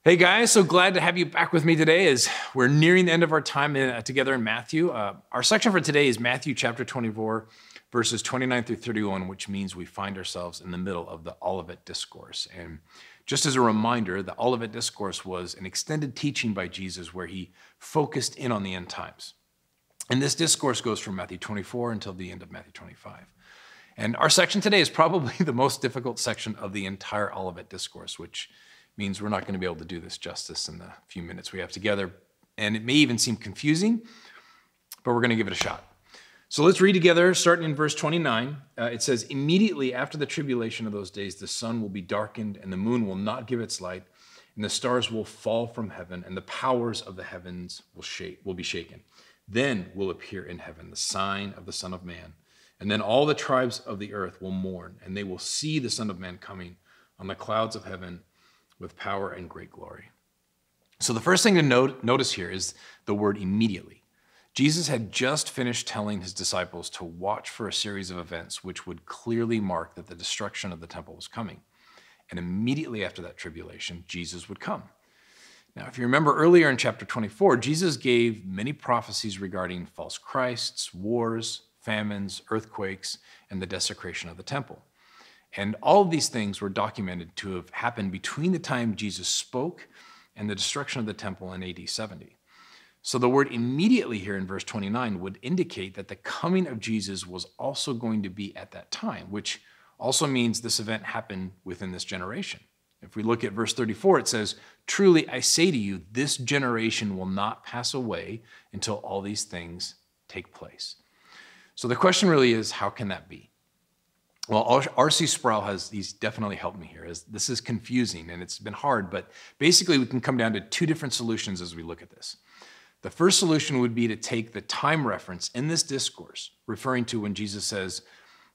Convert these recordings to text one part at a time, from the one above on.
Hey guys, so glad to have you back with me today as we're nearing the end of our time together in Matthew. Our section for today is Matthew chapter 24, verses 29 through 31, which means we find ourselves in the middle of the Olivet Discourse. And just as a reminder, the Olivet Discourse was an extended teaching by Jesus where he focused in on the end times. And this discourse goes from Matthew 24 until the end of Matthew 25. And our section today is probably the most difficult section of the entire Olivet Discourse, which means we're not going to be able to do this justice in the few minutes we have together. And it may even seem confusing, but we're going to give it a shot. So let's read together, starting in verse 29. It says, "Immediately after the tribulation of those days, the sun will be darkened, and the moon will not give its light, and the stars will fall from heaven, and the powers of the heavens will be shaken. Then will appear in heaven the sign of the Son of Man. And then all the tribes of the earth will mourn, and they will see the Son of Man coming on the clouds of heaven with power and great glory." So the first thing to notice here is the word immediately. Jesus had just finished telling his disciples to watch for a series of events which would clearly mark that the destruction of the temple was coming. And immediately after that tribulation, Jesus would come. Now, if you remember earlier in chapter 24, Jesus gave many prophecies regarding false Christs, wars, famines, earthquakes, and the desecration of the temple. And all of these things were documented to have happened between the time Jesus spoke and the destruction of the temple in AD 70. So the word immediately here in verse 29 would indicate that the coming of Jesus was also going to be at that time, which also means this event happened within this generation. If we look at verse 34, it says, "Truly I say to you, this generation will not pass away until all these things take place." So the question really is, how can that be? Well, R.C. Sproul he's definitely helped me here, as this is confusing and it's been hard, but basically we can come down to two different solutions as we look at this. The first solution would be to take the time reference in this discourse, referring to when Jesus says,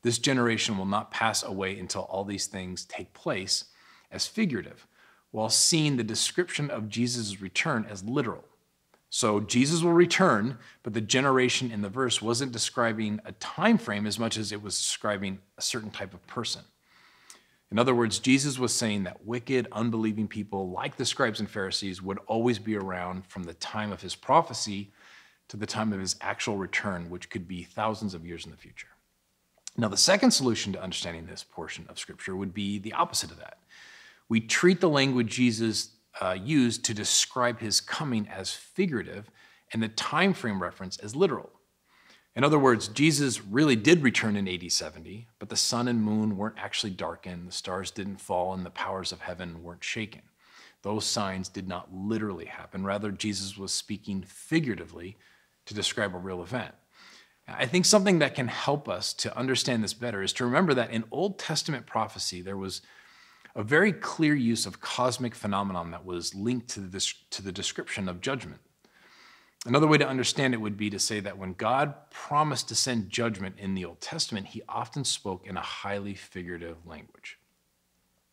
"This generation will not pass away until all these things take place," as figurative, while seeing the description of Jesus' return as literal. So Jesus will return, but the generation in the verse wasn't describing a time frame as much as it was describing a certain type of person. In other words, Jesus was saying that wicked, unbelieving people like the scribes and Pharisees would always be around from the time of his prophecy to the time of his actual return, which could be thousands of years in the future. Now, the second solution to understanding this portion of Scripture would be the opposite of that. We treat the language Jesus used to describe his coming as figurative and the time frame reference as literal. In other words, Jesus really did return in AD 70, but the sun and moon weren't actually darkened, the stars didn't fall, and the powers of heaven weren't shaken. Those signs did not literally happen. Rather, Jesus was speaking figuratively to describe a real event. I think something that can help us to understand this better is to remember that in Old Testament prophecy, there was a very clear use of cosmic phenomenon that was linked to the description of judgment. Another way to understand it would be to say that when God promised to send judgment in the Old Testament, he often spoke in a highly figurative language.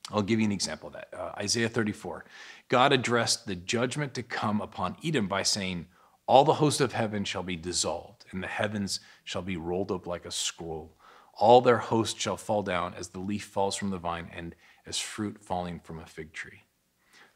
I'll give you an example of that. Isaiah 34. God addressed the judgment to come upon Edom by saying, "All the host of heaven shall be dissolved, and the heavens shall be rolled up like a scroll. All their host shall fall down as the leaf falls from the vine and as fruit falling from a fig tree."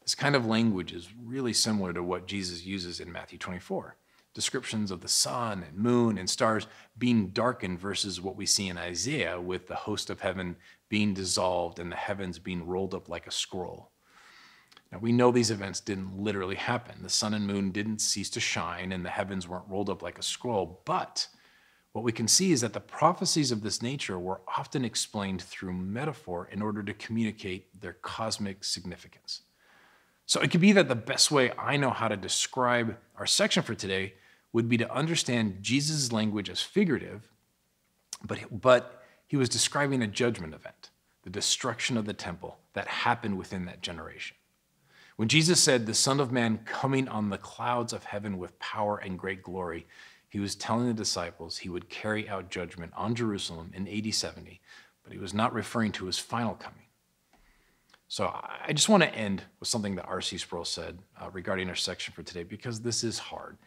This kind of language is really similar to what Jesus uses in Matthew 24. Descriptions of the sun and moon and stars being darkened versus what we see in Isaiah with the host of heaven being dissolved and the heavens being rolled up like a scroll. Now, we know these events didn't literally happen. The sun and moon didn't cease to shine and the heavens weren't rolled up like a scroll, but what we can see is that the prophecies of this nature were often explained through metaphor in order to communicate their cosmic significance. So it could be that the best way I know how to describe our section for today would be to understand Jesus' language as figurative, but he was describing a judgment event, the destruction of the temple that happened within that generation. When Jesus said, "The Son of Man coming on the clouds of heaven with power and great glory," he was telling the disciples he would carry out judgment on Jerusalem in AD 70, but he was not referring to his final coming. So I just want to end with something that R.C. Sproul said regarding our section for today, because this is hard.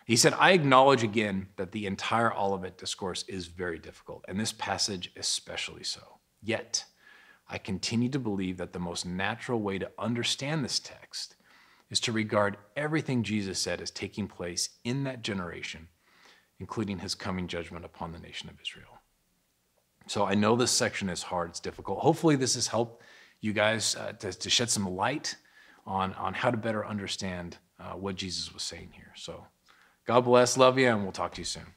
He said, "I acknowledge again that the entire Olivet Discourse is very difficult, and this passage especially so. Yet, I continue to believe that the most natural way to understand this text is to regard everything Jesus said as taking place in that generation, including his coming judgment upon the nation of Israel. So I know this section is hard, it's difficult. Hopefully this has helped you guys to shed some light on how to better understand what Jesus was saying here. So God bless, love you, and we'll talk to you soon.